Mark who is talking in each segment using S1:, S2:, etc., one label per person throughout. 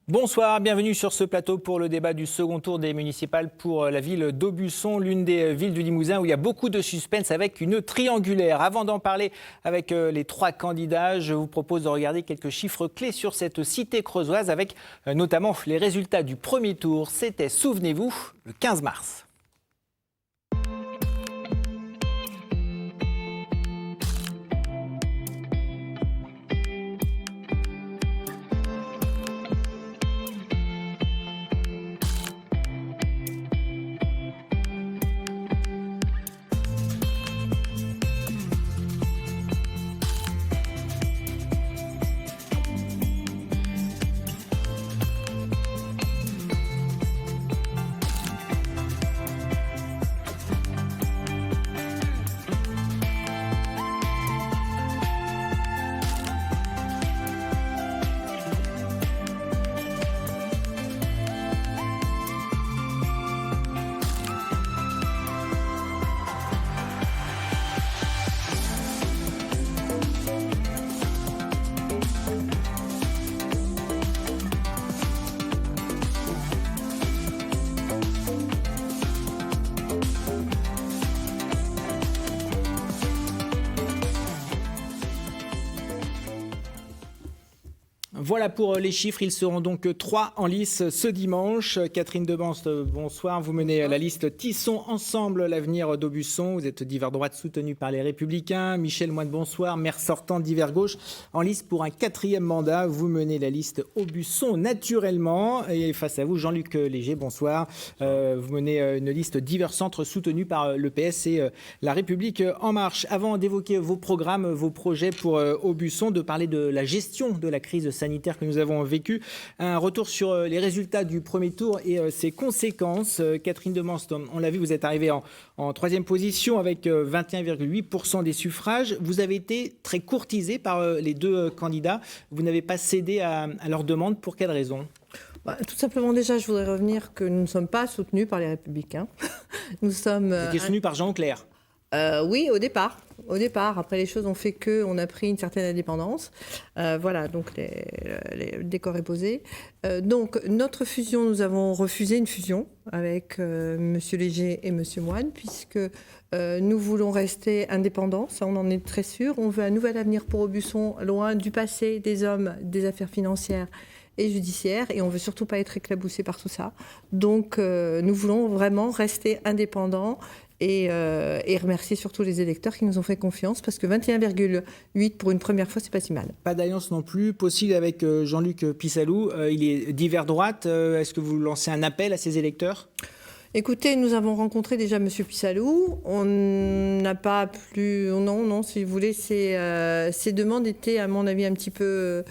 S1: Bonsoir, bienvenue sur ce plateau pour le débat du second tour des municipales pour la ville d'Aubusson, l'une des villes du Limousin où il y a beaucoup de suspense avec une triangulaire. Avant d'en parler avec les trois candidats, je vous propose de regarder quelques chiffres clés sur cette cité creusoise avec notamment les résultats du premier tour. C'était, souvenez-vous, le 15 mars. Voilà pour les chiffres, ils seront donc 3 en lice ce dimanche. Catherine Debanse, bonsoir. Vous menez la liste Tissons ensemble l'avenir d'Aubusson. Vous êtes d'hiver droite soutenu par les Républicains. Michel Moine, bonsoir. Maire sortant d'hiver gauche en lice pour un 4e mandat. Vous menez la liste Aubusson naturellement. Et face à vous, Jean-Luc Léger, bonsoir. Vous menez une liste d'hiver centre soutenue par le PS et la République en marche. Avant d'évoquer vos programmes, vos projets pour Aubusson, de parler de la gestion de la crise sanitaire que nous avons vécu. Un retour sur les résultats du premier tour et ses conséquences. Catherine Debanse, on l'a vu, vous êtes arrivée en 3e position avec 21,8% des suffrages. Vous avez été très courtisée par les deux candidats. Vous n'avez pas cédé à leur demande. Pour quelle raison ?
S2: Tout simplement, déjà, je voudrais revenir que nous ne sommes pas soutenus par les Républicains. Nous sommes...
S1: Vous étiez soutenus par Jean Auclair.
S2: Oui, au départ. Après, les choses ont fait qu'on a pris une certaine indépendance. Voilà, donc le décor est posé. Donc, notre fusion, nous avons refusé une fusion avec M. Léger et M. Moine, puisque nous voulons rester indépendants, ça on en est très sûr. On veut un nouvel avenir pour Aubusson, loin du passé, des hommes, des affaires financières et judiciaire, et on ne veut surtout pas être éclaboussé par tout ça. Donc, nous voulons vraiment rester indépendants et remercier surtout les électeurs qui nous ont fait confiance, parce que 21,8 pour une première fois, c'est pas si mal.
S1: Pas d'alliance non plus possible avec Jean-Luc Pissalou. Il est d'hiver droite. Est-ce que vous lancez un appel à ses électeurs ?
S2: Écoutez, nous avons rencontré déjà M. Pissalou. On n'a pas plus... Non, si vous voulez, ces demandes étaient, à mon avis, un petit peu...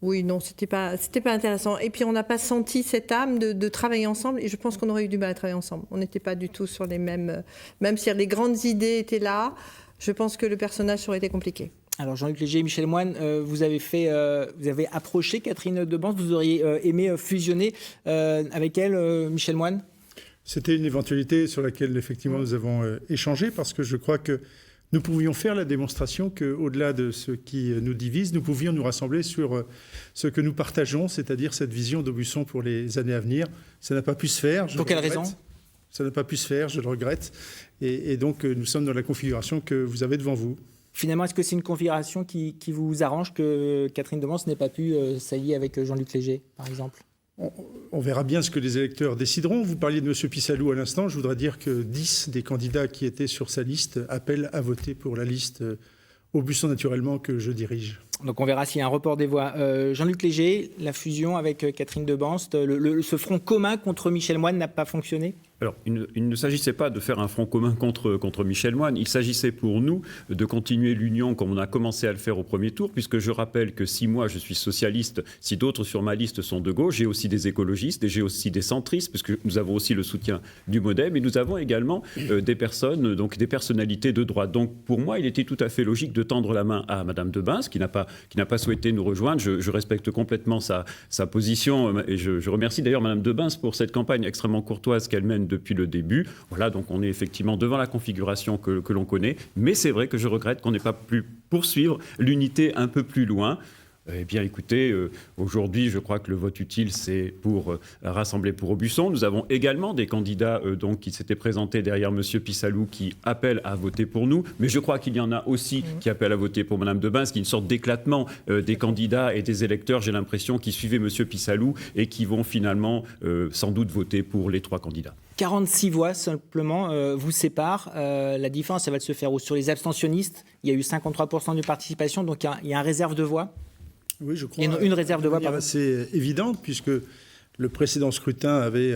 S2: Oui, non, c'était pas intéressant. Et puis, on n'a pas senti cette âme de travailler ensemble. Et je pense qu'on aurait eu du mal à travailler ensemble. On n'était pas du tout sur les mêmes... Même si les grandes idées étaient là, je pense que le personnage aurait été compliqué.
S1: Alors, Jean-Luc Léger et Michel Moine, vous avez approché Catherine Debanse. Vous auriez aimé fusionner avec elle, Michel Moine ?
S3: C'était une éventualité sur laquelle, effectivement, nous avons échangé, parce que je crois que nous pouvions faire la démonstration qu'au-delà de ce qui nous divise, nous pouvions nous rassembler sur ce que nous partageons, c'est-à-dire cette vision d'Aubusson pour les années à venir. Ça n'a pas pu se faire.
S1: Pour quelle raison ?
S3: Ça n'a pas pu se faire, je le regrette. Et donc, nous sommes dans la configuration que vous avez devant vous.
S1: Finalement, est-ce que c'est une configuration qui vous arrange que Catherine Debanse n'ait pas pu s'allier avec Jean-Luc Léger, par exemple ?
S3: On verra bien ce que les électeurs décideront. Vous parliez de M. Pissalou à l'instant. Je voudrais dire que 10 des candidats qui étaient sur sa liste appellent à voter pour la liste Aubusson naturellement que je dirige.
S1: Donc on verra s'il y a un report des voix. Jean-Luc Léger, la fusion avec Catherine Debanse, ce front commun contre Michel Moine n'a pas fonctionné ?
S4: Alors, il ne s'agissait pas de faire un front commun contre Michel Moine. Il s'agissait pour nous de continuer l'union comme on a commencé à le faire au premier tour, puisque je rappelle que si moi je suis socialiste, si d'autres sur ma liste sont de gauche, j'ai aussi des écologistes et j'ai aussi des centristes, puisque nous avons aussi le soutien du MoDem et nous avons également des personnes, donc des personnalités de droite. Donc pour moi, il était tout à fait logique de tendre la main à Mme Debanse, qui n'a pas souhaité nous rejoindre. Je respecte complètement sa position et je remercie d'ailleurs Mme Debanse pour cette campagne extrêmement courtoise qu'elle mène depuis le début. Voilà, donc on est effectivement devant la configuration que l'on connaît, mais c'est vrai que je regrette qu'on n'ait pas pu poursuivre l'unité un peu plus loin. Eh bien, écoutez, aujourd'hui, je crois que le vote utile, c'est pour rassembler pour Aubusson. Nous avons également des candidats donc, qui s'étaient présentés derrière M. Pissalou qui appellent à voter pour nous. Mais je crois qu'il y en a aussi qui appellent à voter pour Mme Debin, ce qui est une sorte d'éclatement des candidats et des électeurs, j'ai l'impression, qui suivaient M. Pissalou et qui vont finalement sans doute voter pour les 3 candidats.
S1: 46 voix simplement vous séparent. La différence, ça va se faire sur les abstentionnistes. Il y a eu 53% de participation, donc il y a un réserve de voix.
S3: Oui, je crois.
S1: Une réserve de voix, pardon.
S3: C'est évidente, puisque le précédent scrutin avait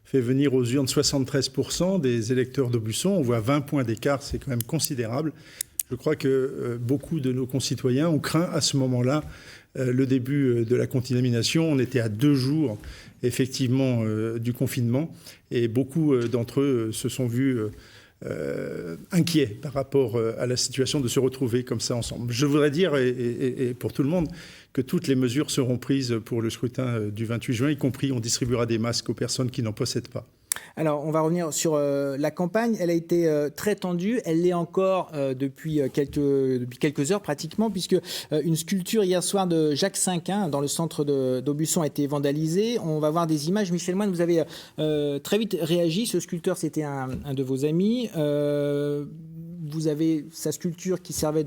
S3: fait venir aux urnes 73% des électeurs d'Aubusson. On voit 20 points d'écart, c'est quand même considérable. Je crois que beaucoup de nos concitoyens ont craint à ce moment-là le début de la contamination. On était à 2 jours, effectivement, du confinement. Et beaucoup d'entre eux se sont vus inquiets par rapport à la situation de se retrouver comme ça ensemble. Je voudrais dire, et pour tout le monde, que toutes les mesures seront prises pour le scrutin du 28 juin, y compris on distribuera des masques aux personnes qui n'en possèdent pas.
S1: Alors, on va revenir sur la campagne. Elle a été très tendue. Elle l'est encore depuis quelques heures pratiquement, puisque une sculpture hier soir de Jacques Cinquin dans le centre d'Aubusson a été vandalisée. On va voir des images. Michel Moine, vous avez très vite réagi. Ce sculpteur, c'était un de vos amis. Vous avez sa sculpture qui servait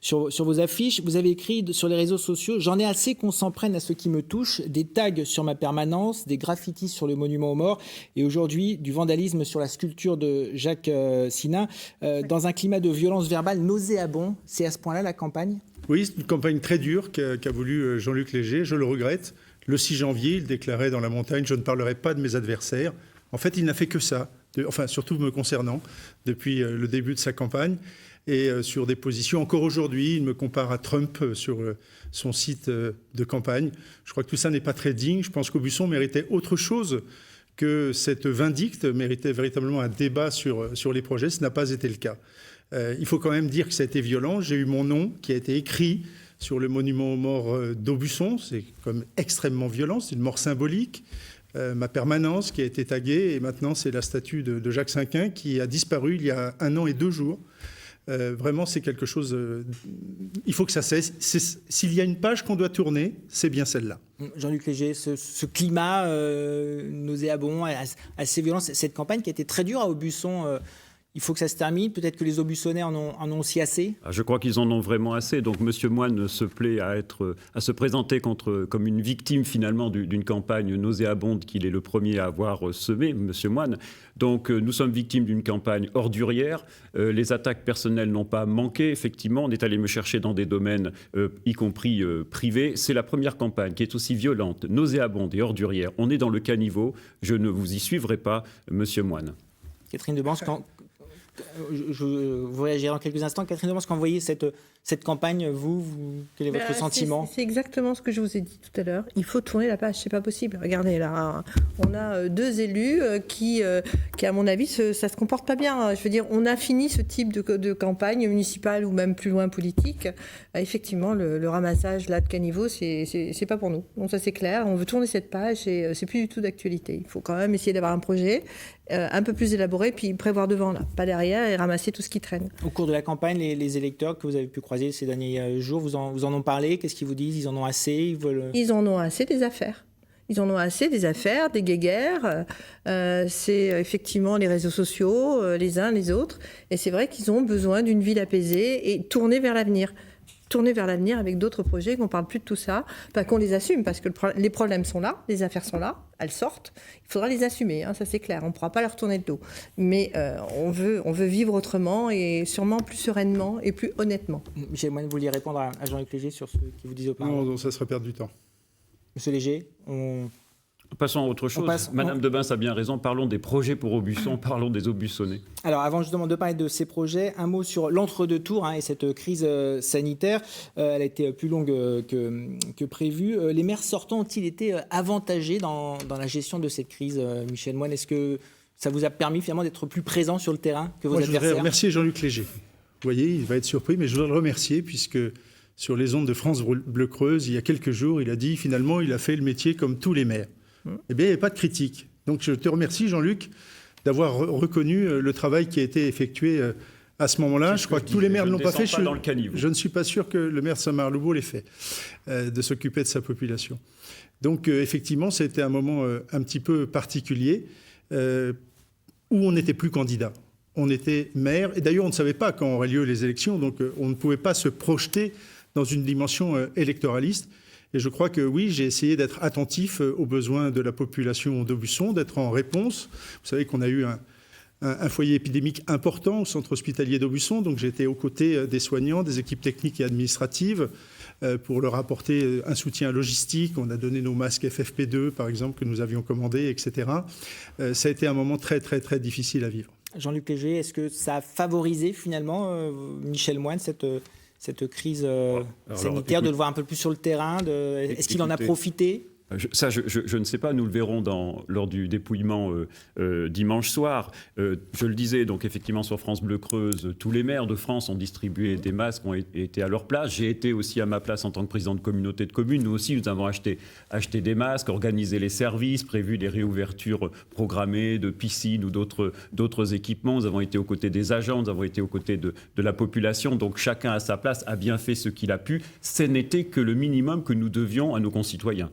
S1: sur vos affiches. Vous avez écrit sur les réseaux sociaux « J'en ai assez qu'on s'en prenne à ce qui me touche. Des tags sur ma permanence, des graffitis sur le monument aux morts et aujourd'hui du vandalisme sur la sculpture de Jacques Cinquin. Dans un climat de violence verbale nauséabond. C'est à ce point-là la campagne ?
S3: Oui, c'est une campagne très dure qu'a voulu Jean-Luc Léger. Je le regrette. Le 6 janvier, il déclarait dans la montagne « Je ne parlerai pas de mes adversaires ». En fait, il n'a fait que ça, enfin surtout me concernant, depuis le début de sa campagne, et sur des positions. Encore aujourd'hui, il me compare à Trump sur son site de campagne. Je crois que tout ça n'est pas très digne. Je pense qu'Aubusson méritait autre chose que cette vindicte, méritait véritablement un débat sur les projets. Ce n'a pas été le cas. Il faut quand même dire que ça a été violent. J'ai eu mon nom qui a été écrit sur le monument aux morts d'Aubusson. C'est comme extrêmement violent, c'est une mort symbolique. Ma permanence qui a été taguée, et maintenant c'est la statue de Jacques Cinquin qui a disparu il y a 1 an et 2 jours. Vraiment, c'est quelque chose... il faut que ça cesse. S'il y a une page qu'on doit tourner, c'est bien celle-là.
S1: Jean-Luc Léger, ce climat nauséabond, assez violent, cette campagne qui a été très dure à Aubusson... Il faut que ça se termine. Peut-être que les Aubussonnais en ont aussi assez.
S4: Je crois qu'ils en ont vraiment assez. Donc, M. Moine se plaît à se présenter comme une victime, finalement, d'une campagne nauséabonde qu'il est le premier à avoir semée, M. Moine. Donc, nous sommes victimes d'une campagne ordurière. Les attaques personnelles n'ont pas manqué. Effectivement, on est allé me chercher dans des domaines, y compris privés. C'est la première campagne qui est aussi violente, nauséabonde et ordurière. On est dans le caniveau. Je ne vous y suivrai pas, M. Moine.
S1: Catherine Debance, vous réagirez dans quelques instants. Catherine Debance, quand vous voyez cette campagne, quel est votre sentiment ?
S2: C'est exactement ce que je vous ai dit tout à l'heure. Il faut tourner la page, c'est pas possible. Regardez là, on a 2 élus qui, à mon avis, ça se comporte pas bien. Je veux dire, on a fini ce type de campagne municipale ou même plus loin politique. Effectivement, le ramassage là de caniveau, c'est pas pour nous. Donc ça c'est clair. On veut tourner cette page et c'est plus du tout d'actualité. Il faut quand même essayer d'avoir un projet un peu plus élaboré, puis prévoir devant là, pas derrière et ramasser tout ce qui traîne.
S1: Au cours de la campagne, les électeurs que vous avez pu croiser ces derniers jours, vous en ont parlé. Qu'est-ce qu'ils vous disent ? Ils en ont assez ?
S2: Ils en ont assez des affaires. Ils en ont assez des affaires, des guéguerres. C'est effectivement les réseaux sociaux, les uns, les autres. Et c'est vrai qu'ils ont besoin d'une ville apaisée et tournée vers l'avenir. Tourner vers l'avenir avec d'autres projets, qu'on ne parle plus de tout ça, pas qu'on les assume, parce que les problèmes sont là, les affaires sont là, elles sortent, il faudra les assumer, ça c'est clair, on ne pourra pas leur tourner le dos. Mais on veut vivre autrement et sûrement plus sereinement et plus honnêtement.
S1: Michel Moine, vous vouliez répondre à Jean-Luc Léger sur ce qu'il vous disait auparavant ?
S3: Non, ça serait perdre du temps.
S1: Monsieur Léger,
S4: Passons à autre chose. Madame Debin a bien raison. Parlons des projets pour Aubusson, parlons des Aubussonnais.
S1: Alors, avant justement de parler de ces projets, un mot sur l'entre-deux-tours et cette crise sanitaire. Elle a été plus longue que prévu. Les maires sortants ont-ils été avantagés dans la gestion de cette crise, Michel Moine ? Est-ce que ça vous a permis finalement d'être plus présent sur le terrain que vos adversaires ?
S3: Je voudrais remercier Jean-Luc Léger. Vous voyez, il va être surpris, mais je voudrais le remercier puisque sur les ondes de France Bleu Creuse, il y a quelques jours, il a dit finalement, il a fait le métier comme tous les maires. Eh bien, il n'y a pas de critique. Donc, je te remercie, Jean-Luc, d'avoir reconnu le travail qui a été effectué À ce moment-là, je crois que tous les maires ne l'ont pas fait.
S4: Dans le caniveau.
S3: Je ne suis pas sûr que le maire de Saint-Marc-Louveau l'ait fait, de s'occuper de sa population. Donc, effectivement, c'était un moment un petit peu particulier où on n'était plus candidat. On était maire. Et d'ailleurs, on ne savait pas quand auraient lieu les élections. Donc, on ne pouvait pas se projeter dans une dimension électoraliste. Et je crois que oui, j'ai essayé d'être attentif aux besoins de la population d'Aubusson, d'être en réponse. Vous savez qu'on a eu un foyer épidémique important au centre hospitalier d'Aubusson. Donc j'ai été aux côtés des soignants, des équipes techniques et administratives pour leur apporter un soutien logistique. On a donné nos masques FFP2, par exemple, que nous avions commandés, etc. Ça a été un moment très, très, très difficile à vivre.
S1: Jean-Luc Léger, est-ce que ça a favorisé finalement, Michel Moine, cette crise sanitaire, de le voir un peu plus sur le terrain? Est-ce qu'il en a profité ?
S4: Ça, je ne sais pas, nous le verrons lors du dépouillement dimanche soir. Je le disais, donc effectivement sur France Bleu Creuse, tous les maires de France ont distribué des masques, ont été à leur place. J'ai été aussi à ma place en tant que président de communauté de communes. Nous aussi, nous avons acheté des masques, organisé les services, prévu des réouvertures programmées de piscines ou d'autres équipements. Nous avons été aux côtés des agents, nous avons été aux côtés de la population. Donc chacun à sa place a bien fait ce qu'il a pu. Ce n'était que le minimum que nous devions à nos concitoyens.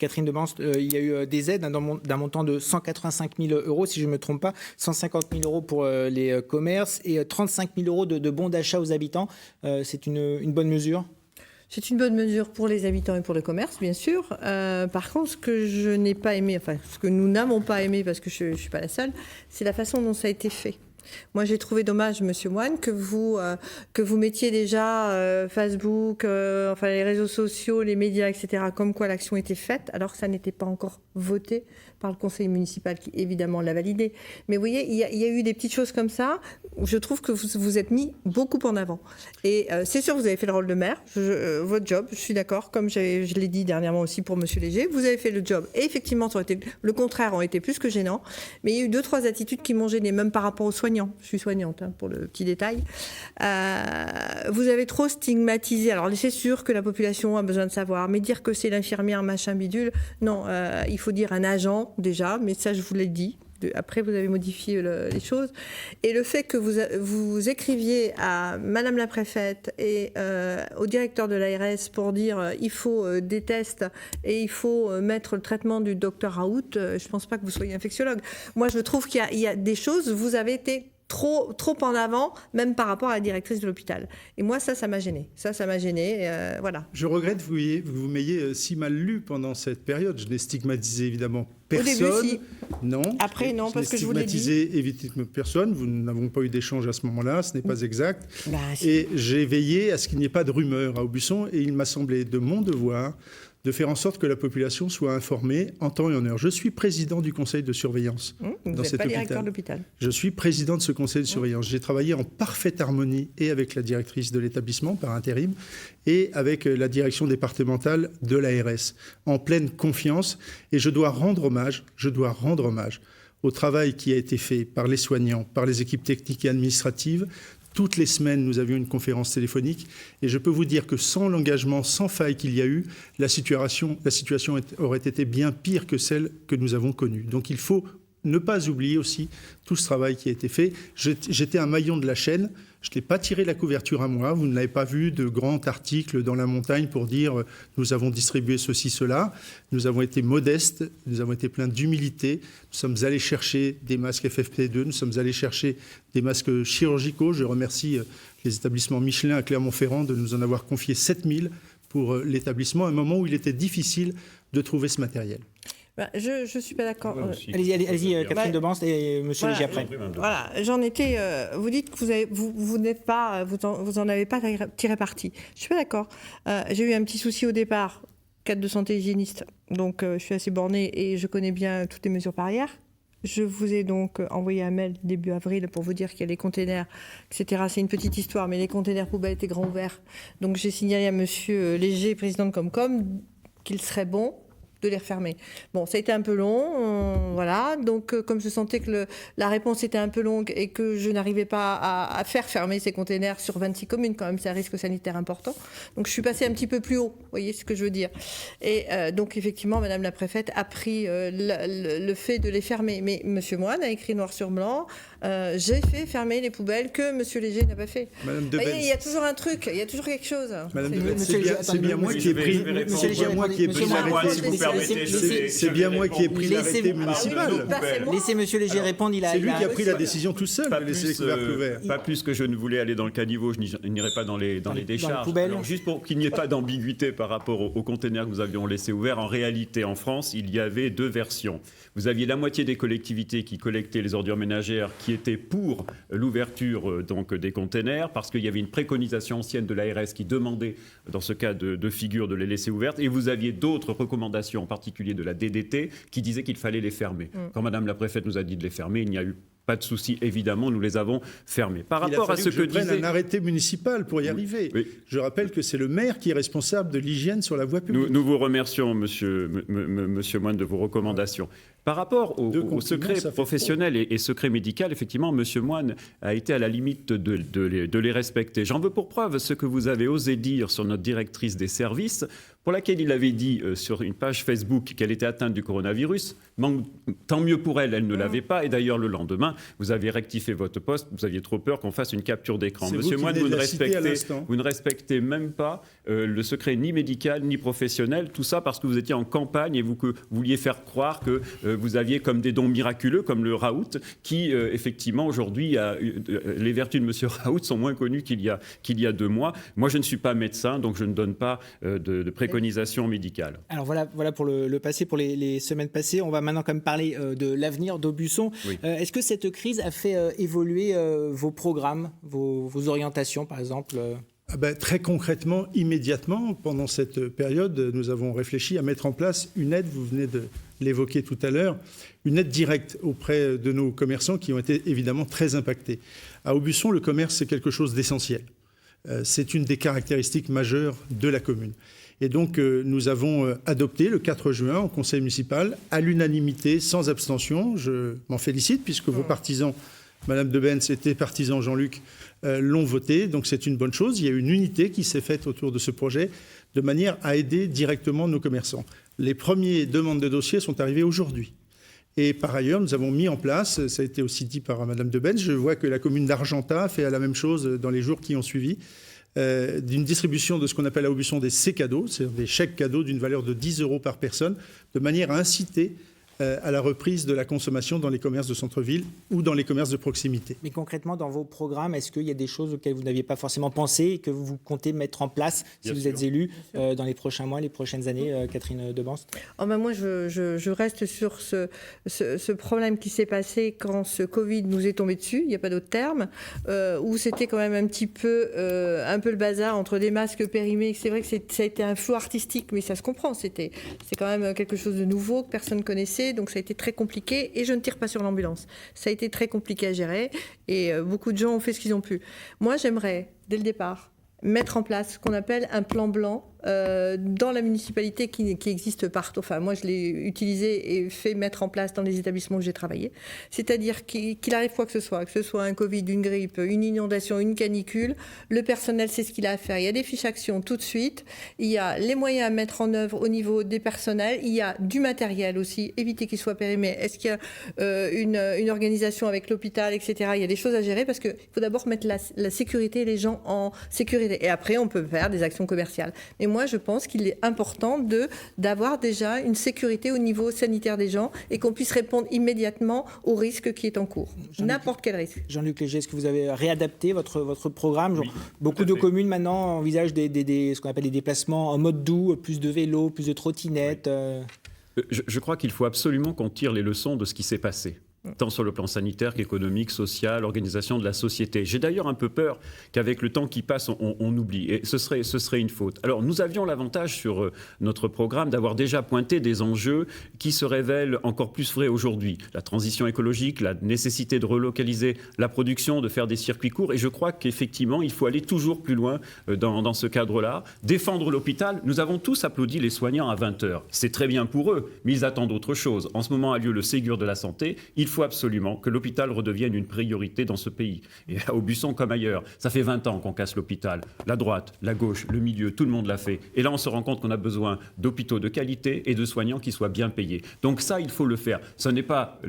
S1: Catherine Debanse, il y a eu des aides d'un montant de 185 000 euros, si je ne me trompe pas, 150 000 euros pour les commerces et 35 000 euros de bons d'achat aux habitants. C'est une bonne mesure ?
S2: C'est une bonne mesure pour les habitants et pour le commerce, bien sûr. Par contre, ce que je n'ai pas aimé, enfin, ce que nous n'avons pas aimé, parce que je ne suis pas la seule, c'est la façon dont ça a été fait. Moi, j'ai trouvé dommage, Monsieur Moine, que vous mettiez déjà Facebook, enfin les réseaux sociaux, les médias, etc., comme quoi l'action était faite, alors que ça n'était pas encore voté par le conseil municipal qui, évidemment, l'a validé. Mais vous voyez, il y a eu des petites choses comme ça où je trouve que vous vous êtes mis beaucoup en avant. Et c'est sûr, vous avez fait le rôle de maire, votre job, je suis d'accord, comme je l'ai dit dernièrement aussi pour Monsieur Léger, vous avez fait le job. Et effectivement, le contraire aurait été plus que gênant. Mais il y a eu 2-3 attitudes qui m'ont gênée, même par rapport aux soignants. Je suis soignante, hein, pour le petit détail. Vous avez trop stigmatisé. Alors, c'est sûr que la population a besoin de savoir, mais dire que c'est l'infirmière, machin bidule, non, il faut dire un agent, déjà, mais ça, je vous l'ai dit. Après, vous avez modifié les choses. Et le fait que vous écriviez à Madame la préfète et au directeur de l'ARS pour dire il faut des tests et il faut mettre le traitement du docteur Raoult, je ne pense pas que vous soyez infectiologue. Moi, je trouve qu'il y a des choses, vous avez été trop en avant, même par rapport à la directrice de l'hôpital. Et moi, ça m'a gênée. Ça m'a gênée, voilà.
S3: Je regrette que vous m'ayez si mal lu pendant cette période. Je n'ai stigmatisé évidemment personne.
S2: Au début, si.
S3: Non.
S2: Après, non, parce que je vous l'ai dit.
S3: Stigmatisé évidemment personne. Nous n'avons pas eu d'échange à ce moment-là. Ce n'est pas exact.
S2: Bah, si.
S3: Et j'ai veillé à ce qu'il n'y ait pas de rumeur à Aubusson. Et il m'a semblé de mon devoir de faire en sorte que la population soit informée en temps et en heure. Je suis président du conseil de surveillance
S2: vous
S3: dans
S2: n'êtes
S3: cet
S2: pas
S3: hôpital.
S2: directeur de l'hôpital.
S3: Je suis président de ce conseil de surveillance. J'ai travaillé en parfaite harmonie et avec la directrice de l'établissement par intérim et avec la direction départementale de l'ARS, en pleine confiance. Et je dois rendre hommage au travail qui a été fait par les soignants, par les équipes techniques et administratives. Toutes les semaines, nous avions une conférence téléphonique et je peux vous dire que sans l'engagement, sans faille qu'il y a eu, la situation aurait été bien pire que celle que nous avons connue. Donc il faut ne pas oublier aussi tout ce travail qui a été fait. J'étais un maillon de la chaîne. Je n'ai pas tiré la couverture à moi. Vous ne l'avez pas vu de grands articles dans la montagne pour dire nous avons distribué ceci, cela. Nous avons été modestes, nous avons été pleins d'humilité. Nous sommes allés chercher des masques FFP2, nous sommes allés chercher des masques chirurgicaux. Je remercie les établissements Michelin à Clermont-Ferrand de nous en avoir confié 7000 pour l'établissement, à un moment où il était difficile de trouver ce ce
S2: je ne suis pas d'accord.
S1: Allez-y, Catherine Debanse et Monsieur Léger après.
S2: Voilà, j'en étais. Vous dites que vous n'êtes pas, vous en avez pas tiré parti. Je suis pas d'accord. J'ai eu un petit souci au départ, cadre de santé hygiéniste. Donc je suis assez bornée et je connais bien toutes les mesures barrières. Je vous ai donc envoyé un mail début avril pour vous dire qu'il y a les containers, etc. C'est une petite histoire, mais les containers poubelles étaient grands ouverts. Donc j'ai signalé à Monsieur Léger, président de Comcom, qu'il serait bon de les refermer. Bon, ça a été un peu long, voilà. Donc, comme je sentais que la réponse était un peu longue et que je n'arrivais pas à faire fermer ces containers sur 26 communes, quand même, c'est un risque sanitaire important. Donc, je suis passée un petit peu plus haut, vous voyez ce que je veux dire. Et donc, effectivement, Madame la préfète a pris le fait de les fermer. Mais Monsieur Moine a écrit noir sur blanc j'ai fait fermer les poubelles que Monsieur Léger n'a pas fait.
S3: Madame de Benz.
S2: Il y a toujours un truc, il y a toujours quelque chose.
S3: Madame de
S1: Monsieur
S3: Benz,
S1: Léger,
S3: c'est bien moi qui ai pris.
S1: Monsieur Léger,
S3: C'est moi qui ai pris
S1: Monsieur
S3: l'arrêté.
S1: si vous permettez,
S3: C'est bien moi qui ai pris l'arrêté municipal.
S1: Laissez Monsieur Léger répondre.
S3: C'est lui qui a pris la décision tout seul de laisser les couvercles ouverts.
S4: Pas plus que je ne voulais aller dans le caniveau, je n'irai pas dans les décharges. Alors, juste pour qu'il n'y ait pas d'ambiguïté par rapport aux containers que nous avions laissés ouverts, en réalité, en France, il y avait 2 versions. Vous aviez la moitié des collectivités qui collectaient les ordures ménagères qui étaient pour l'ouverture donc des containers, parce qu'il y avait une préconisation ancienne de l'ARS qui demandait, dans ce cas de figure, de les laisser ouvertes. Et vous aviez d'autres recommandations, en particulier de la DDT, qui disaient qu'il fallait les fermer. Quand Madame la préfète nous a dit de les fermer, il n'y a eu pas de souci, évidemment, nous les avons fermés. Par rapport à ce que disait...
S3: un arrêté municipal pour y arriver. Oui. Je rappelle que c'est le maire qui est responsable de l'hygiène sur la voie publique.
S4: Nous vous remercions, monsieur Moine, de vos recommandations. Par rapport au secret professionnel et secret médical, effectivement, monsieur Moine a été à la limite de les respecter. J'en veux pour preuve ce que vous avez osé dire sur notre directrice des services, pour laquelle il avait dit sur une page Facebook qu'elle était atteinte du coronavirus. Tant mieux pour elle, elle ne l'avait pas. Et d'ailleurs, le lendemain, vous avez rectifié votre poste. Vous aviez trop peur qu'on fasse une capture d'écran. Monsieur Moine, vous ne respectez même pas le secret ni médical ni professionnel. Tout ça parce que vous étiez en campagne et que vous vouliez faire croire que vous aviez comme des dons miraculeux, comme le Raoult, qui effectivement aujourd'hui, les vertus de monsieur Raoult sont moins connues qu'il y a 2 mois. Moi, je ne suis pas médecin, donc je ne donne pas de préconisation médicale.
S1: Alors voilà pour le passé, pour les semaines passées. On va maintenant quand même parler de l'avenir d'Aubusson. Oui. Est-ce que cette crise a fait évoluer vos programmes, vos orientations, par exemple
S3: Très concrètement, immédiatement, pendant cette période, nous avons réfléchi à mettre en place une aide, vous venez de l'évoquer tout à l'heure, une aide directe auprès de nos commerçants qui ont été évidemment très impactés. À Aubusson, le commerce, c'est quelque chose d'essentiel. C'est une des caractéristiques majeures de la commune. Et donc, nous avons adopté le 4 juin au conseil municipal, à l'unanimité, sans abstention. Je m'en félicite, puisque vos partisans, Madame de Benz et tes partisans, Jean-Luc, l'ont voté. Donc, c'est une bonne chose. Il y a une unité qui s'est faite autour de ce projet, de manière à aider directement nos commerçants. Les premières demandes de dossiers sont arrivées aujourd'hui. Et par ailleurs, nous avons mis en place, ça a été aussi dit par Madame de Benz, je vois que la commune d'Argentat fait la même chose dans les jours qui ont suivi, d'une distribution de ce qu'on appelle à Aubusson des C-cadeaux, c'est-à-dire des chèques cadeaux d'une valeur de 10 € par personne, de manière à inciter à la reprise de la consommation dans les commerces de centre-ville ou dans les commerces de proximité.
S1: Mais concrètement, dans vos programmes, est-ce qu'il y a des choses auxquelles vous n'aviez pas forcément pensé et que vous comptez mettre en place si vous êtes élu dans les prochains mois, les prochaines années, Catherine Debenst ?
S2: Moi, je reste sur ce problème qui s'est passé quand ce Covid nous est tombé dessus, il n'y a pas d'autre terme, où c'était quand même un peu le bazar entre des masques périmés. C'est vrai que ça a été un flou artistique, mais ça se comprend. C'est quand même quelque chose de nouveau que personne ne connaissait. Donc ça a été très compliqué et je ne tire pas sur l'ambulance. Ça a été très compliqué à gérer et beaucoup de gens ont fait ce qu'ils ont pu. Moi, j'aimerais, dès le départ, mettre en place ce qu'on appelle un plan blanc dans la municipalité qui existe partout. Enfin, moi, je l'ai utilisé et fait mettre en place dans les établissements où j'ai travaillé. C'est-à-dire qu'il arrive quoi que ce soit un Covid, une grippe, une inondation, une canicule, le personnel sait ce qu'il a à faire. Il y a des fiches actions tout de suite. Il y a les moyens à mettre en œuvre au niveau des personnels. Il y a du matériel aussi, éviter qu'il soit périmé. Est-ce qu'il y a une organisation avec l'hôpital, etc. Il y a des choses à gérer parce qu'il faut d'abord mettre la sécurité et les gens en sécurité. Et après, on peut faire des actions commerciales. Mais moi, je pense qu'il est important d'avoir déjà une sécurité au niveau sanitaire des gens et qu'on puisse répondre immédiatement au risque qui est en cours. N'importe quel risque.
S1: Jean-Luc Léger, est-ce que vous avez réadapté votre programme ?
S4: Oui,
S1: beaucoup de communes maintenant envisagent ce qu'on appelle des déplacements en mode doux, plus de vélos, plus de trottinettes.
S4: Oui. Je crois qu'il faut absolument qu'on tire les leçons de ce qui s'est passé, tant sur le plan sanitaire qu'économique, social, organisation de la société. J'ai d'ailleurs un peu peur qu'avec le temps qui passe, on oublie. Et ce serait une faute. Alors, nous avions l'avantage sur notre programme d'avoir déjà pointé des enjeux qui se révèlent encore plus vrais aujourd'hui. La transition écologique, la nécessité de relocaliser la production, de faire des circuits courts. Et je crois qu'effectivement, il faut aller toujours plus loin dans ce cadre-là. Défendre l'hôpital, nous avons tous applaudi les soignants à 20h. C'est très bien pour eux, mais ils attendent autre chose. En ce moment a lieu le Ségur de la santé. Il faut faut absolument que l'hôpital redevienne une priorité dans ce pays. Et à Aubusson comme ailleurs, ça fait 20 ans qu'on casse l'hôpital. La droite, la gauche, le milieu, tout le monde l'a fait. Et là, on se rend compte qu'on a besoin d'hôpitaux de qualité et de soignants qui soient bien payés. Donc ça, il faut le faire. Ce n'est pas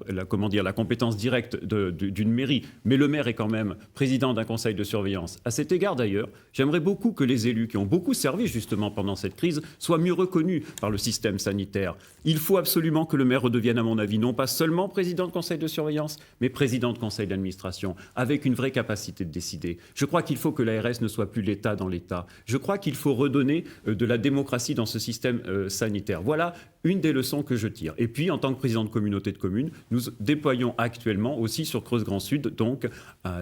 S4: la compétence directe d'une mairie, mais le maire est quand même président d'un conseil de surveillance. À cet égard, d'ailleurs, j'aimerais beaucoup que les élus qui ont beaucoup servi justement pendant cette crise soient mieux reconnus par le système sanitaire. Il faut absolument que le maire redevienne, à mon avis, non pas seulement président de conseil de surveillance, mais président de conseil d'administration, avec une vraie capacité de décider. Je crois qu'il faut que l'ARS ne soit plus l'État dans l'État. Je crois qu'il faut redonner de la démocratie dans ce système sanitaire. Voilà une des leçons que je tire. Et puis, en tant que président de communauté de communes, nous déployons actuellement aussi sur Creuse Grand Sud donc,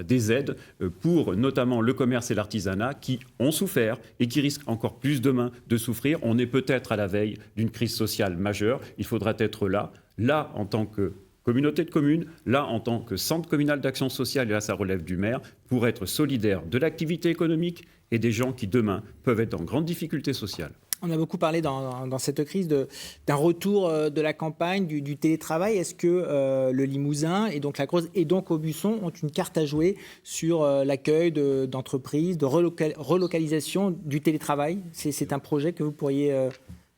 S4: des aides pour notamment le commerce et l'artisanat qui ont souffert et qui risquent encore plus demain de souffrir. On est peut-être à la veille d'une crise sociale majeure. Il faudra être là en tant que communauté de communes, là en tant que centre communal d'action sociale, et là ça relève du maire, pour être solidaire de l'activité économique et des gens qui demain peuvent être en grande difficulté sociale.
S1: On a beaucoup parlé dans cette crise d'un retour de la campagne, du télétravail. Est-ce que le Limousin et donc la Creuse et donc Aubusson ont une carte à jouer sur l'accueil d'entreprises, de relocalisation du télétravail ? C'est un projet que vous pourriez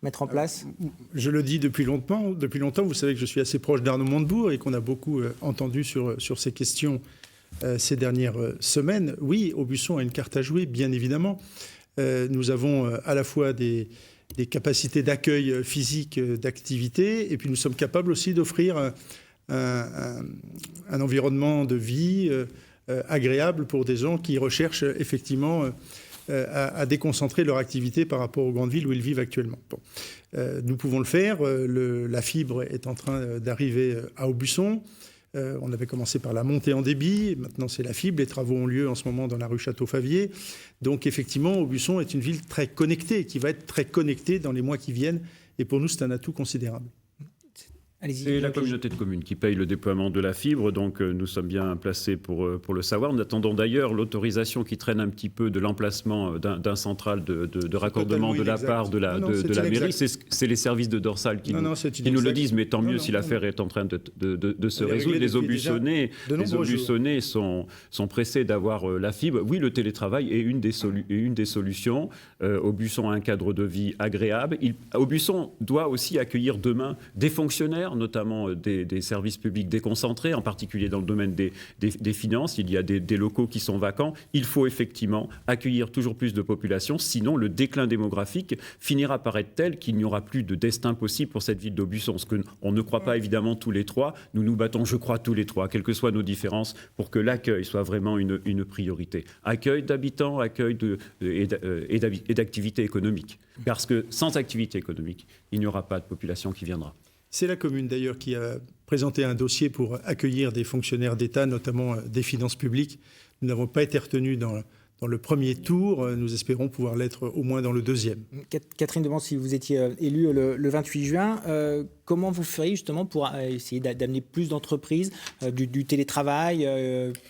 S1: mettre en place ?
S3: Je le dis depuis longtemps. Vous savez que je suis assez proche d'Arnaud Montebourg et qu'on a beaucoup entendu sur ces questions ces dernières semaines. Oui, Aubusson a une carte à jouer, bien évidemment. Nous avons à la fois des capacités d'accueil physique, d'activité, et puis nous sommes capables aussi d'offrir un environnement de vie agréable pour des gens qui recherchent effectivement à déconcentrer leur activité par rapport aux grandes villes où ils vivent actuellement. Bon. Nous pouvons le faire. La fibre est en train d'arriver à Aubusson. On avait commencé par la montée en débit, maintenant c'est la fibre. Les travaux ont lieu en ce moment dans la rue Château-Favier. Donc effectivement, Aubusson est une ville très connectée, qui va être très connectée dans les mois qui viennent. Et pour nous, c'est un atout considérable.
S4: C'est la communauté de communes qui paye le déploiement de la fibre, donc nous sommes bien placés pour le savoir. Nous attendons d'ailleurs l'autorisation qui traîne un petit peu de l'emplacement d'un central de raccordement de la part de la mairie. C'est les services de Dorsal qui nous le disent, mais tant mieux si l'affaire est en train de se résoudre. Les Aubusonnais sont pressés d'avoir la fibre. Oui, le télétravail est une des solutions. Aubusson a un cadre de vie agréable. Aubusson doit aussi accueillir demain des fonctionnaires, notamment des services publics déconcentrés, en particulier dans le domaine des finances. Il y a des locaux qui sont vacants. Il faut effectivement accueillir toujours plus de population, sinon le déclin démographique finira par être tel qu'il n'y aura plus de destin possible pour cette ville d'Aubusson. Ce qu'on ne croit pas évidemment tous les trois. Nous nous battons, je crois, tous les trois, quelles que soient nos différences, pour que l'accueil soit vraiment une priorité. Accueil d'habitants, accueil et d'activité économique. Parce que sans activité économique, il n'y aura pas de population qui viendra.
S3: C'est la commune d'ailleurs qui a présenté un dossier pour accueillir des fonctionnaires d'État, notamment des finances publiques. Nous n'avons pas été retenus dans le premier tour. Nous espérons pouvoir l'être au moins dans le deuxième.
S1: Catherine Debans, si vous étiez élue le 28 juin, comment vous feriez justement pour essayer d'amener plus d'entreprises, du télétravail,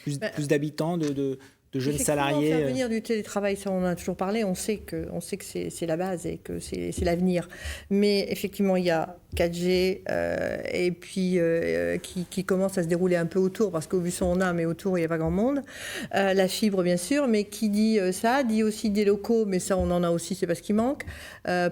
S1: plus d'habitants, de jeunes salariés.
S2: Faire venir du télétravail, ça on en a toujours parlé, on sait que c'est la base et que c'est l'avenir. Mais effectivement, il y a 4G et puis qui commence à se dérouler un peu autour, parce qu'Aubusson on a, mais autour il n'y a pas grand monde. La fibre bien sûr, mais qui dit ça, dit aussi des locaux, mais ça on en a aussi, c'est parce qu'il manque,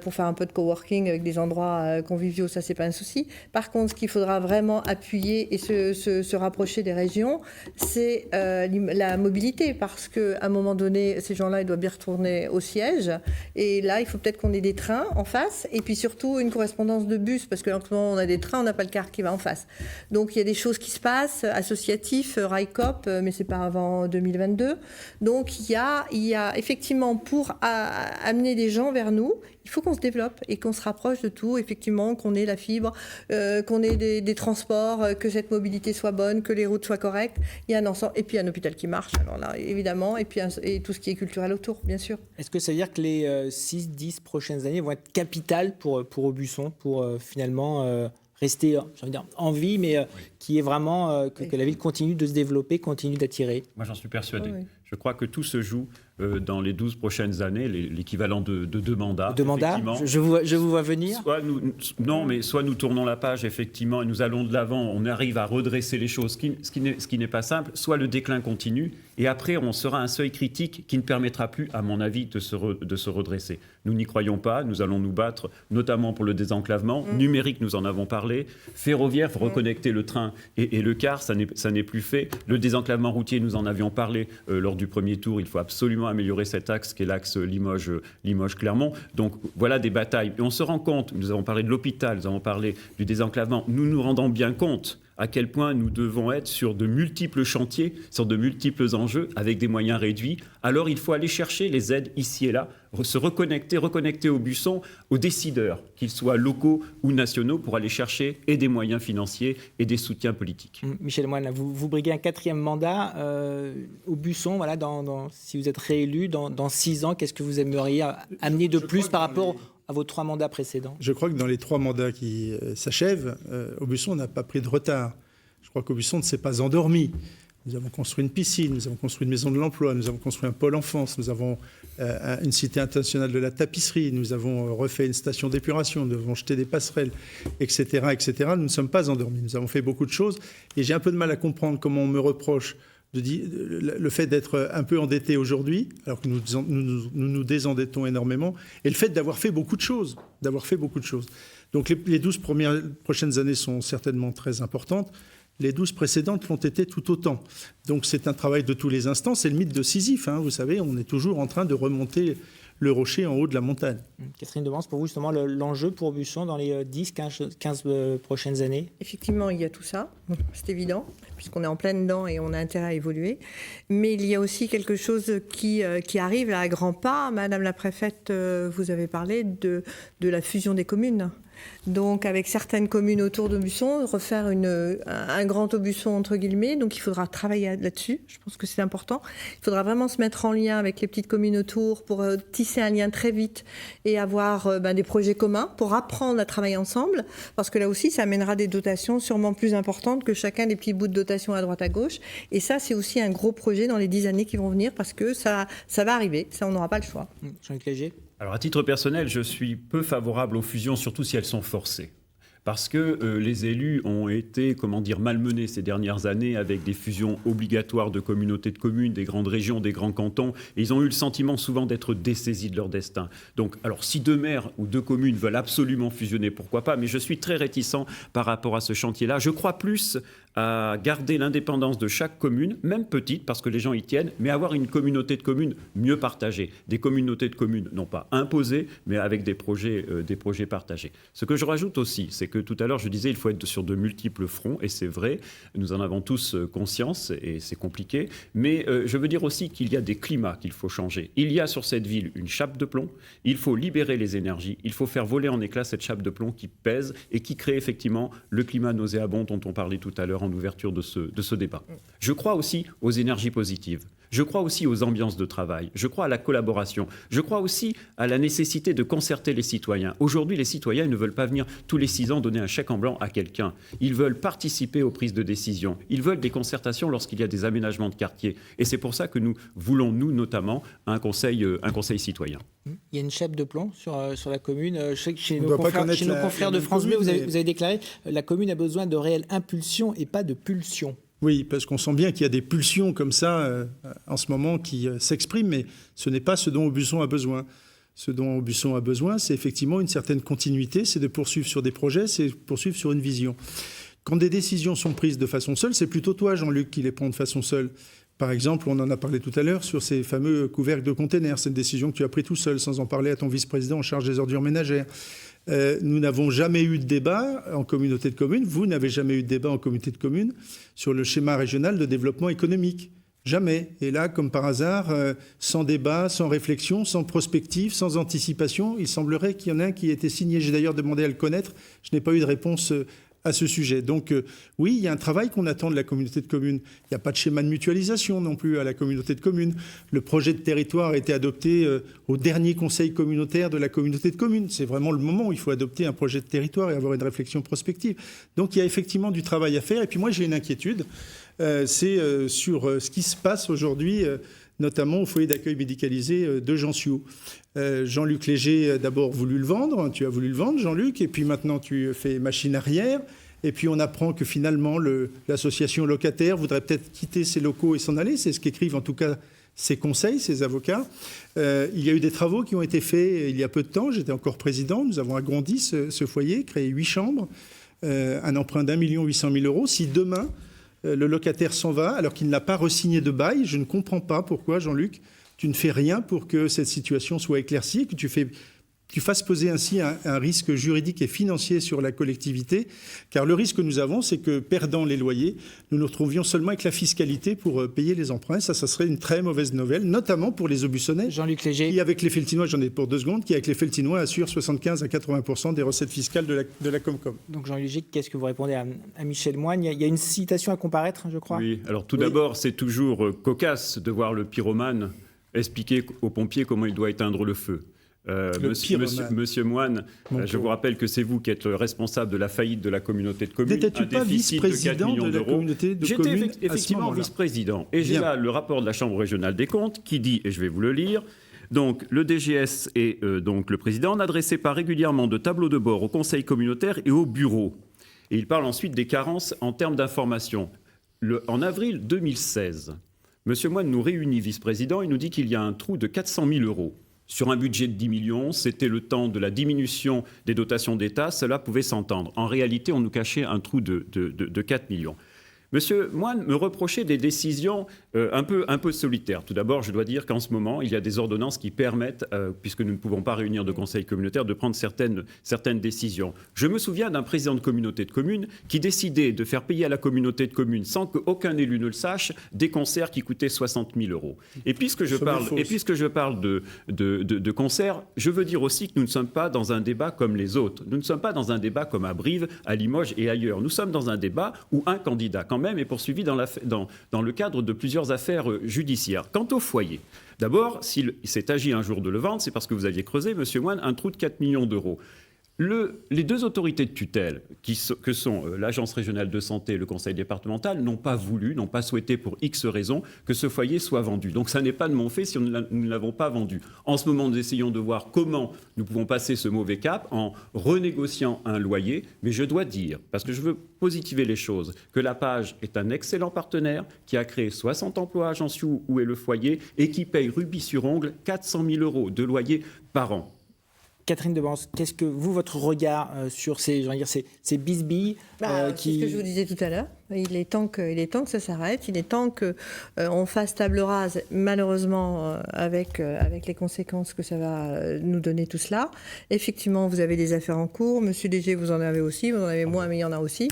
S2: pour faire un peu de coworking avec des endroits conviviaux, ça c'est pas un souci. Par contre, ce qu'il faudra vraiment appuyer et se rapprocher des régions, c'est la mobilité, parce qu'à un moment donné, ces gens-là, ils doivent bien retourner au siège. Et là, il faut peut-être qu'on ait des trains en face. Et puis surtout, une correspondance de bus. Parce que en ce moment, on a des trains, on n'a pas le car qui va en face. Donc, il y a des choses qui se passent, associatifs, RICOP, mais c'est pas avant 2022. Donc, il y a effectivement, pour amener des gens vers nous, il faut qu'on se développe et qu'on se rapproche de tout, effectivement, qu'on ait la fibre, qu'on ait des transports, que cette mobilité soit bonne, que les routes soient correctes. Il y a un ensemble, et puis un hôpital qui marche, alors là, évidemment, et puis et tout ce qui est culturel autour, bien sûr.
S1: Est-ce que ça veut dire que les 6-10 prochaines années vont être capitales pour Aubusson, pour finalement rester en vie, mais qui est vraiment que la ville continue de se développer, continue d'attirer?
S4: Moi, j'en suis persuadé.
S2: Oui.
S4: Je crois que tout se joue dans les 12 prochaines années, l'équivalent de 2 mandats.
S1: Deux mandats, je vous vois venir.
S4: Soit nous tournons la page, effectivement, et nous allons de l'avant, on arrive à redresser les choses, ce qui n'est pas simple, soit le déclin continue, et après on sera à un seuil critique qui ne permettra plus, à mon avis, de se redresser. Nous n'y croyons pas, nous allons nous battre, notamment pour le désenclavement. Numérique, nous en avons parlé. Ferroviaire, reconnecter le train et le car, ça n'est plus fait. Le désenclavement routier, nous en avions parlé lors du premier tour, il faut absolument améliorer cet axe qui est l'axe Limoges-Clermont. Donc voilà des batailles. Et on se rend compte, nous avons parlé de l'hôpital, nous avons parlé du désenclavement, nous nous rendons bien compte à quel point nous devons être sur de multiples chantiers, sur de multiples enjeux, avec des moyens réduits. Alors il faut aller chercher les aides ici et là, se reconnecter au buisson, aux décideurs, qu'ils soient locaux ou nationaux, pour aller chercher et des moyens financiers et des soutiens politiques.
S1: Michel Moine, vous briguez un 4e mandat au buisson. Voilà, si vous êtes réélu dans 6 ans, qu'est-ce que vous aimeriez amener de plus par rapport à vos 3 mandats précédents?
S3: Je crois que dans les 3 mandats qui s'achèvent, Aubusson n'a pas pris de retard. Je crois qu'Aubusson ne s'est pas endormi. Nous avons construit une piscine, nous avons construit une maison de l'emploi, nous avons construit un pôle enfance, nous avons une cité internationale de la tapisserie, nous avons refait une station d'épuration, nous avons jeté des passerelles, etc., etc. Nous ne sommes pas endormis. Nous avons fait beaucoup de choses et j'ai un peu de mal à comprendre comment on me reproche le fait d'être un peu endetté aujourd'hui, alors que nous désendettons énormément, et le fait d'avoir fait beaucoup de choses. Donc les 12 prochaines années sont certainement très importantes. Les 12 précédentes l'ont été tout autant. Donc c'est un travail de tous les instants. C'est le mythe de Sisyphe. Vous savez, on est toujours en train de remonter le rocher en haut de la montagne.
S1: Catherine Demans, pour vous, justement, l'enjeu pour Aubusson dans les 10-15 prochaines années?
S2: Effectivement, il y a tout ça, c'est évident, puisqu'on est en plein dedans et on a intérêt à évoluer. Mais il y a aussi quelque chose qui arrive à grands pas. Madame la préfète, vous avez parlé de la fusion des communes. Donc, avec certaines communes autour d'Aubusson, refaire un grand Aubusson, entre guillemets. Donc, il faudra travailler là-dessus. Je pense que c'est important. Il faudra vraiment se mettre en lien avec les petites communes autour pour tisser un lien très vite et avoir des projets communs pour apprendre à travailler ensemble. Parce que là aussi, ça amènera des dotations sûrement plus importantes que chacun des petits bouts de dotation à droite à gauche. Et ça, c'est aussi un gros projet dans les 10 années qui vont venir parce que ça va arriver. Ça, on n'aura pas le choix.
S1: Jean-Luc Léger.
S4: Alors, à titre personnel, je suis peu favorable aux fusions, surtout si elles sont forcées. Parce que les élus ont été, malmenés ces dernières années avec des fusions obligatoires de communautés de communes, des grandes régions, des grands cantons. Et ils ont eu le sentiment souvent d'être dessaisis de leur destin. Donc, alors, si 2 maires ou 2 communes veulent absolument fusionner, pourquoi pas? Mais je suis très réticent par rapport à ce chantier-là. Je crois plus à garder l'indépendance de chaque commune, même petite, parce que les gens y tiennent, mais avoir une communauté de communes mieux partagée. Des communautés de communes, non pas imposées, mais avec des projets partagés. Ce que je rajoute aussi, c'est que tout à l'heure, je disais, il faut être sur de multiples fronts, et c'est vrai, nous en avons tous conscience, et c'est compliqué, mais je veux dire aussi qu'il y a des climats qu'il faut changer. Il y a sur cette ville une chape de plomb, il faut libérer les énergies, il faut faire voler en éclats cette chape de plomb qui pèse et qui crée effectivement le climat nauséabond dont on parlait tout à l'heure en ouverture de ce débat. Je crois aussi aux énergies positives. Je crois aussi aux ambiances de travail. Je crois à la collaboration. Je crois aussi à la nécessité de concerter les citoyens. Aujourd'hui, les citoyens ne veulent pas venir tous les 6 ans donner un chèque en blanc à quelqu'un. Ils veulent participer aux prises de décision. Ils veulent des concertations lorsqu'il y a des aménagements de quartier. Et c'est pour ça que nous voulons, nous notamment, un conseil citoyen.
S1: Il y a une chape de plomb sur la commune. Je sais que chez nos confrères de France Bleu, vous avez déclaré la commune a besoin de réelle impulsion et pas de pulsion.
S3: Oui, parce qu'on sent bien qu'il y a des pulsions comme ça en ce moment qui s'expriment, mais ce n'est pas ce dont Aubusson a besoin. Ce dont Aubusson a besoin, c'est effectivement une certaine continuité, c'est de poursuivre sur des projets, c'est de poursuivre sur une vision. Quand des décisions sont prises de façon seule, c'est plutôt toi, Jean-Luc, qui les prends de façon seule. Par exemple, on en a parlé tout à l'heure sur ces fameux couvercles de containers. C'est une décision que tu as prise tout seul, sans en parler à ton vice-président en charge des ordures ménagères. Nous n'avons jamais eu de débat en communauté de communes. Vous n'avez jamais eu de débat en communauté de communes sur le schéma régional de développement économique. Jamais. Et là, comme par hasard, sans débat, sans réflexion, sans prospective, sans anticipation, il semblerait qu'il y en ait un qui ait été signé. J'ai d'ailleurs demandé à le connaître. Je n'ai pas eu de réponse à ce sujet. Donc oui, il y a un travail qu'on attend de la communauté de communes. Il n'y a pas de schéma de mutualisation non plus à la communauté de communes. Le projet de territoire a été adopté au dernier conseil communautaire de la communauté de communes. C'est vraiment le moment où il faut adopter un projet de territoire et avoir une réflexion prospective. Donc il y a effectivement du travail à faire. Et puis moi, j'ai une inquiétude. C'est sur ce qui se passe aujourd'hui notamment au foyer d'accueil médicalisé de Jean-Siou. Jean-Luc Léger a d'abord voulu le vendre, tu as voulu le vendre Jean-Luc, et puis maintenant tu fais machine arrière, et puis on apprend que finalement l'association locataire voudrait peut-être quitter ses locaux et s'en aller, c'est ce qu'écrivent en tout cas ses conseils, ses avocats. Il y a eu des travaux qui ont été faits il y a peu de temps, j'étais encore président, nous avons agrandi ce foyer, créé 8 chambres, un emprunt d'1 800 000 €. Si demain le locataire s'en va alors qu'il n'a pas re-signé de bail, je ne comprends pas pourquoi, Jean-Luc, tu ne fais rien pour que cette situation soit éclaircie, que tu fasses peser ainsi un risque juridique et financier sur la collectivité, car le risque que nous avons, c'est que, perdant les loyers, nous nous retrouvions seulement avec la fiscalité pour payer les emprunts. Ça serait une très mauvaise nouvelle, notamment pour les Aubusonnais.
S1: Jean-Luc Léger.
S3: Qui, avec les Feltinois, j'en ai pour 2 secondes, qui, avec les Feltinois, assurent 75 à 80% des recettes fiscales de la Comcom.
S1: Donc, Jean-Luc Léger, qu'est-ce que vous répondez à Michel Moine ? Il y a une citation à comparaître, je crois.
S4: Oui, alors tout d'abord, c'est toujours cocasse de voir le pyromane expliquer aux pompiers comment il doit éteindre le feu. Monsieur Moine, je vous rappelle que c'est vous qui êtes le responsable de la faillite de la communauté de communes.
S3: N'étais-tu pas vice-président de la communauté de communes ?
S4: J'étais effectivement vice-président. Et j'ai là le rapport de la Chambre régionale des comptes qui dit, et je vais vous le lire, donc le DGS et donc le président n'adressaient pas régulièrement de tableaux de bord au conseil communautaire et au bureau. Et il parle ensuite des carences en termes d'information. En avril 2016, Monsieur Moine nous réunit vice-président et nous dit qu'il y a un trou de 400 000 €. Sur un budget de 10 millions, c'était le temps de la diminution des dotations d'État, cela pouvait s'entendre. En réalité, on nous cachait un trou de 4 millions. Monsieur Moine me reprochait des décisions un peu solitaires. Tout d'abord, je dois dire qu'en ce moment, il y a des ordonnances qui permettent, puisque nous ne pouvons pas réunir de conseil communautaire, de prendre certaines décisions. Je me souviens d'un président de communauté de communes qui décidait de faire payer à la communauté de communes, sans qu'aucun élu ne le sache, des concerts qui coûtaient 60 000 €. Et puisque je parle de concerts, je veux dire aussi que nous ne sommes pas dans un débat comme les autres. Nous ne sommes pas dans un débat comme à Brive, à Limoges et ailleurs. Nous sommes dans un débat où un candidat, quand même, est poursuivi dans le cadre de plusieurs affaires judiciaires. Quant au foyer, d'abord, s'il s'est agi un jour de le vendre, c'est parce que vous aviez creusé, Monsieur Moine, un trou de 4 millions €. Les 2 autorités de tutelle, que sont l'Agence régionale de santé et le Conseil départemental, n'ont pas souhaité pour X raisons que ce foyer soit vendu. Donc ça n'est pas de mon fait si nous ne l'avons pas vendu. En ce moment, nous essayons de voir comment nous pouvons passer ce mauvais cap en renégociant un loyer. Mais je dois dire, parce que je veux positiver les choses, que la Page est un excellent partenaire qui a créé 60 emplois à Jean-Siou, où est le foyer, et qui paye rubis sur ongle 400 000 € de loyer par an.
S1: Catherine Debance, qu'est-ce que votre regard sur ces bisbilles
S2: C'est ce que je vous disais tout à l'heure. Il est temps que ça s'arrête. Il est temps qu'on fasse table rase, malheureusement, avec les conséquences que ça va nous donner tout cela. Effectivement, vous avez des affaires en cours. Monsieur Léger, vous en avez aussi. Vous en avez moins, mais il y en a aussi.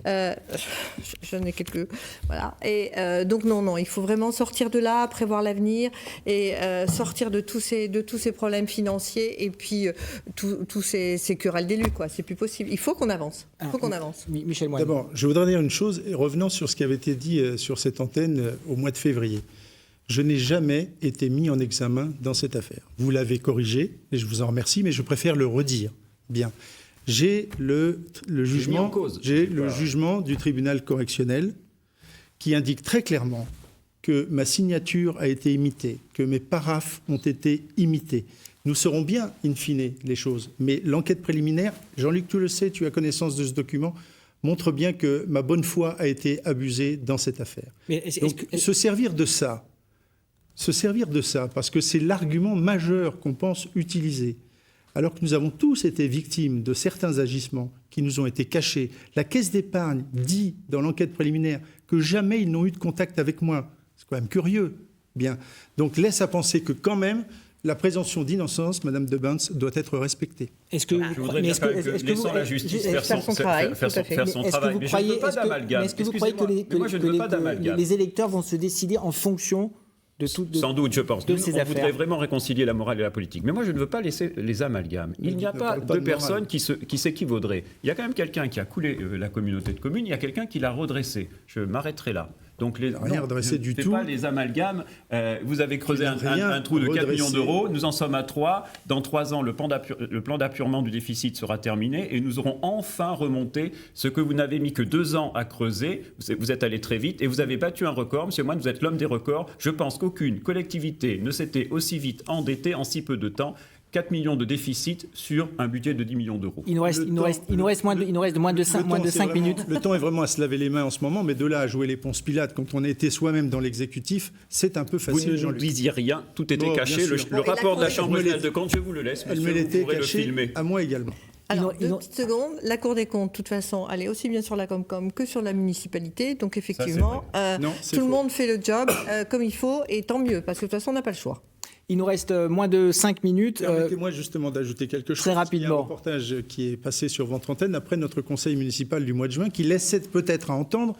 S2: J'en ai quelques. Voilà. Et donc, non, il faut vraiment sortir de là, prévoir l'avenir et sortir de tous ces problèmes financiers et puis tous ces querelles d'élus, quoi. C'est plus possible. Il faut qu'on avance.
S1: Michel Moine.
S3: D'abord, je voudrais dire une chose, revenant sur ce qui avait été dit sur cette antenne au mois de février. Je n'ai jamais été mis en examen dans cette affaire. Vous l'avez corrigé, et je vous en remercie, mais je préfère le redire. Bien. J'ai le jugement du tribunal correctionnel qui indique très clairement que ma signature a été imitée, que mes paraphes ont été imités. Nous saurons bien, in fine, les choses. Mais l'enquête préliminaire, Jean-Luc, tu le sais, tu as connaissance de ce document, montre bien que ma bonne foi a été abusée dans cette affaire. Donc, se servir de ça, parce que c'est l'argument majeur qu'on pense utiliser, alors que nous avons tous été victimes de certains agissements qui nous ont été cachés. La Caisse d'épargne dit dans l'enquête préliminaire que jamais ils n'ont eu de contact avec moi. C'est quand même curieux. Bien. Donc laisse à penser que quand même, la présomption d'innocence, Madame Debance, doit être respectée.
S1: Est-ce que
S4: laissons la justice faire son travail. Mais je ne veux pas d'amalgame.
S1: Est-ce que vous croyez que les électeurs vont se décider en fonction
S4: sans doute, je pense. On voudrait vraiment réconcilier la morale et la politique. Mais moi, je ne veux pas laisser les amalgames. Il n'y a pas deux personnes qui s'équivaudraient. Il y a quand même quelqu'un qui a coulé la communauté de communes, il y a quelqu'un qui l'a redressée. Je m'arrêterai là. Donc
S3: rien redressé du tout.
S4: Pas les amalgames. Vous avez creusé un trou de 4 millions d'euros. Nous en sommes à 3. Dans 3 ans, le plan d'appurement du déficit sera terminé et nous aurons enfin remonté ce que vous n'avez mis que 2 ans à creuser. Vous êtes allé très vite et vous avez battu un record. Monsieur Moine, vous êtes l'homme des records. Je pense qu'aucune collectivité ne s'était aussi vite endettée en si peu de temps. 4 millions de déficit sur un budget de 10 millions d'euros.
S1: Il nous reste moins de 5 minutes.
S3: Le temps est vraiment à se laver les mains en ce moment, mais de là à jouer les Ponce Pilate quand on était soi-même dans l'exécutif, c'est un peu facile.
S4: Vous ne disiez rien, tout était caché. Le rapport de la Chambre régionale de comptes, je vous le laisse, monsieur, vous pourrez le filmer.
S3: À moi également.
S2: Alors, deux petites secondes. La Cour des comptes, de toute façon, elle est aussi bien sur la Comcom que sur la municipalité. Donc, effectivement, tout le monde fait le job comme il faut, et tant mieux, parce que de toute façon, on n'a pas le choix.
S1: Il nous reste moins de 5 minutes.
S3: Permettez-moi justement d'ajouter quelque chose.
S1: Très rapidement.
S3: Il y a un reportage qui est passé sur Votre Antenne après notre conseil municipal du mois de juin qui laissait peut-être à entendre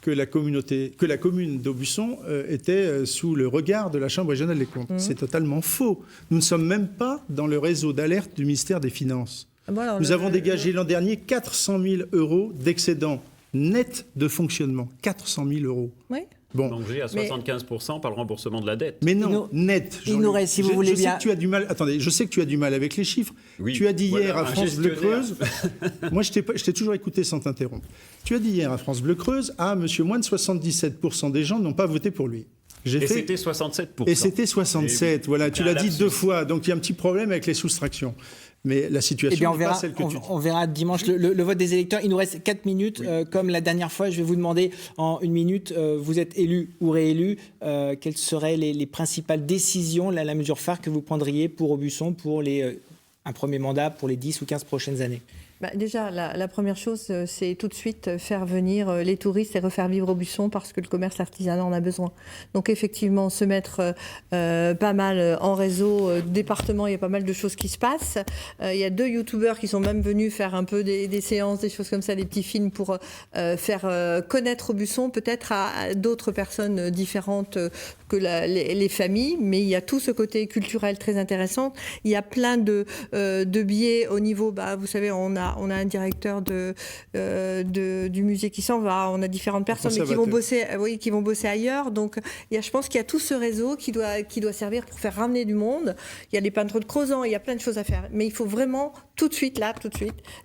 S3: que la commune d'Aubusson était sous le regard de la Chambre régionale des comptes. C'est totalement faux. Nous ne sommes même pas dans le réseau d'alerte du ministère des Finances. Nous avons dégagé l'an dernier 400 000 euros d'excédent net de fonctionnement. 400 000 euros.
S2: Oui.
S3: Bon.
S4: Plongé à 75% par le remboursement de la dette.
S3: Mais non, net.
S1: Il nous reste, si vous voulez bien.
S3: Je sais que tu as du mal avec les chiffres.
S4: Oui,
S3: tu as dit hier à France Bleu Creuse. Moi, je t'ai toujours écouté sans t'interrompre. Tu as dit hier à France Bleu Creuse, monsieur Moine, 77% des gens n'ont pas voté pour lui.
S4: C'était 67%.
S3: Et c'était 67.
S4: Et
S3: voilà, tu l'as dit 2 fois. Donc il y a un petit problème avec les soustractions. Mais la situation n'est pas celle que tu dis.
S1: On verra dimanche le vote des électeurs. Il nous reste 4 minutes. Oui. Comme la dernière fois, je vais vous demander en 1 minute, vous êtes élu ou réélu, quelles seraient les principales décisions, la mesure phare que vous prendriez pour Aubusson pour un premier mandat pour les 10 ou 15 prochaines années?
S2: Déjà, la première chose, c'est tout de suite faire venir les touristes et refaire vivre Aubusson parce que le commerce artisanal en a besoin. Donc effectivement, se mettre pas mal en réseau département, il y a pas mal de choses qui se passent. Il y a 2 youtubeurs qui sont même venus faire un peu des séances, des choses comme ça, des petits films pour faire connaître Aubusson peut-être à d'autres personnes différentes que les familles, mais il y a tout ce côté culturel très intéressant. Il y a plein de biais au niveau, vous savez, on a un directeur du musée qui s'en va, on a différentes personnes qui vont bosser ailleurs. Donc, je pense qu'il y a tout ce réseau qui doit servir pour faire ramener du monde. Il y a les peintres de Crozant, il y a plein de choses à faire. Mais il faut vraiment tout de suite,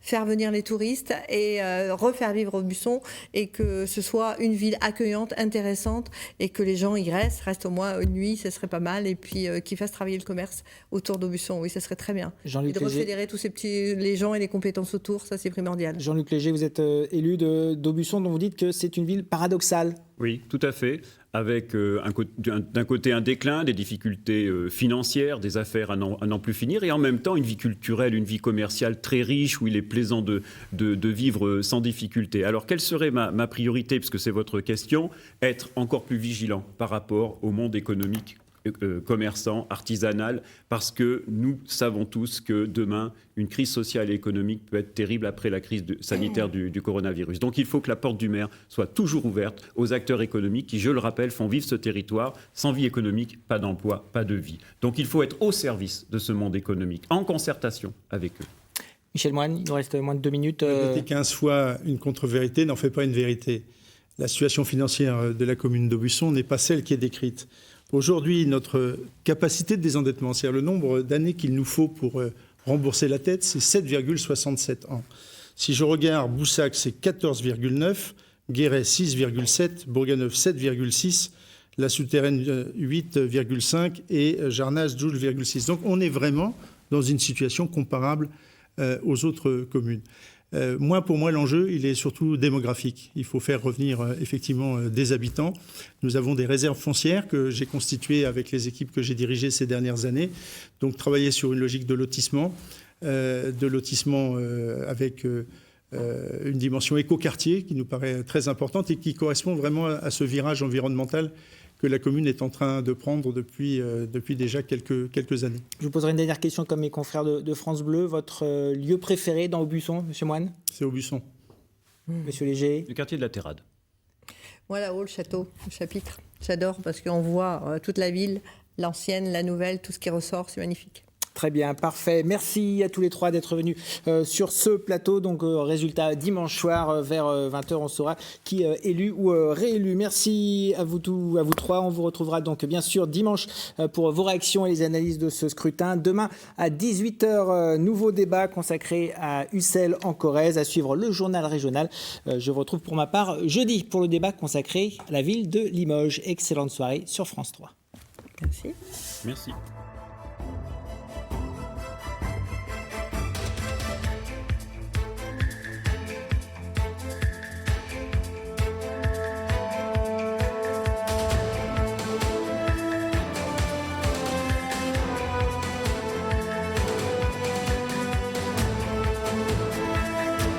S2: faire venir les touristes et refaire vivre Aubusson et que ce soit une ville accueillante, intéressante et que les gens y restent au moins une nuit, ça serait pas mal. Et puis qu'ils fassent travailler le commerce autour d'Aubusson, oui, ça serait très bien. Et de refédérer tous les gens et les compétences autour, ça c'est primordial.
S1: Jean-Luc Léger, vous êtes élu d'Aubusson, dont vous dites que c'est une ville paradoxale.
S4: Oui, tout à fait. Avec d'un côté un déclin, des difficultés financières, des affaires à n'en plus finir, et en même temps une vie culturelle, une vie commerciale très riche, où il est plaisant de vivre sans difficulté. Alors quelle serait ma priorité, puisque c'est votre question, être encore plus vigilant par rapport au monde économique, commerçant, artisanal, parce que nous savons tous que demain, une crise sociale et économique peut être terrible après la crise sanitaire du coronavirus. Donc il faut que la porte du maire soit toujours ouverte aux acteurs économiques qui, je le rappelle, font vivre ce territoire. Sans vie économique, pas d'emploi, pas de vie. Donc il faut être au service de ce monde économique, en concertation avec eux.
S1: Michel Moine, il nous reste moins de 2 minutes.
S3: Répéter 15 fois une contre-vérité n'en fait pas une vérité. La situation financière de la commune d'Aubusson n'est pas celle qui est décrite. Aujourd'hui, notre capacité de désendettement, c'est-à-dire le nombre d'années qu'il nous faut pour rembourser la dette, c'est 7,67 ans. Si je regarde Boussac, c'est 14,9, Guéret 6,7, Bourganeuf 7,6, La Souterraine 8,5 et Jarnages 12,6. Donc on est vraiment dans une situation comparable aux autres communes. Pour moi, l'enjeu, il est surtout démographique. Il faut faire revenir effectivement des habitants. Nous avons des réserves foncières que j'ai constituées avec les équipes que j'ai dirigées ces dernières années. Donc, travailler sur une logique de lotissement avec une dimension écoquartier qui nous paraît très importante et qui correspond vraiment à ce virage environnemental que la commune est en train de prendre depuis déjà quelques années.
S1: Je vous poserai une dernière question comme mes confrères de France Bleu. Votre lieu préféré dans Aubusson, Monsieur Moine?
S3: C'est Aubusson.
S1: Monsieur Léger?
S4: Le quartier de la Terrade.
S2: Moi, là-haut, le château, le chapitre. J'adore parce qu'on voit toute la ville, l'ancienne, la nouvelle, tout ce qui ressort, c'est magnifique.
S1: Très bien, parfait. Merci à tous les trois d'être venus sur ce plateau. Donc, résultat dimanche soir vers 20h, on saura qui est élu ou réélu. Merci à vous trois. On vous retrouvera donc bien sûr dimanche pour vos réactions et les analyses de ce scrutin. Demain à 18h, nouveau débat consacré à Ussel en Corrèze. À suivre le journal régional. Je vous retrouve pour ma part jeudi pour le débat consacré à la ville de Limoges. Excellente soirée sur France 3.
S2: Merci.
S4: Merci.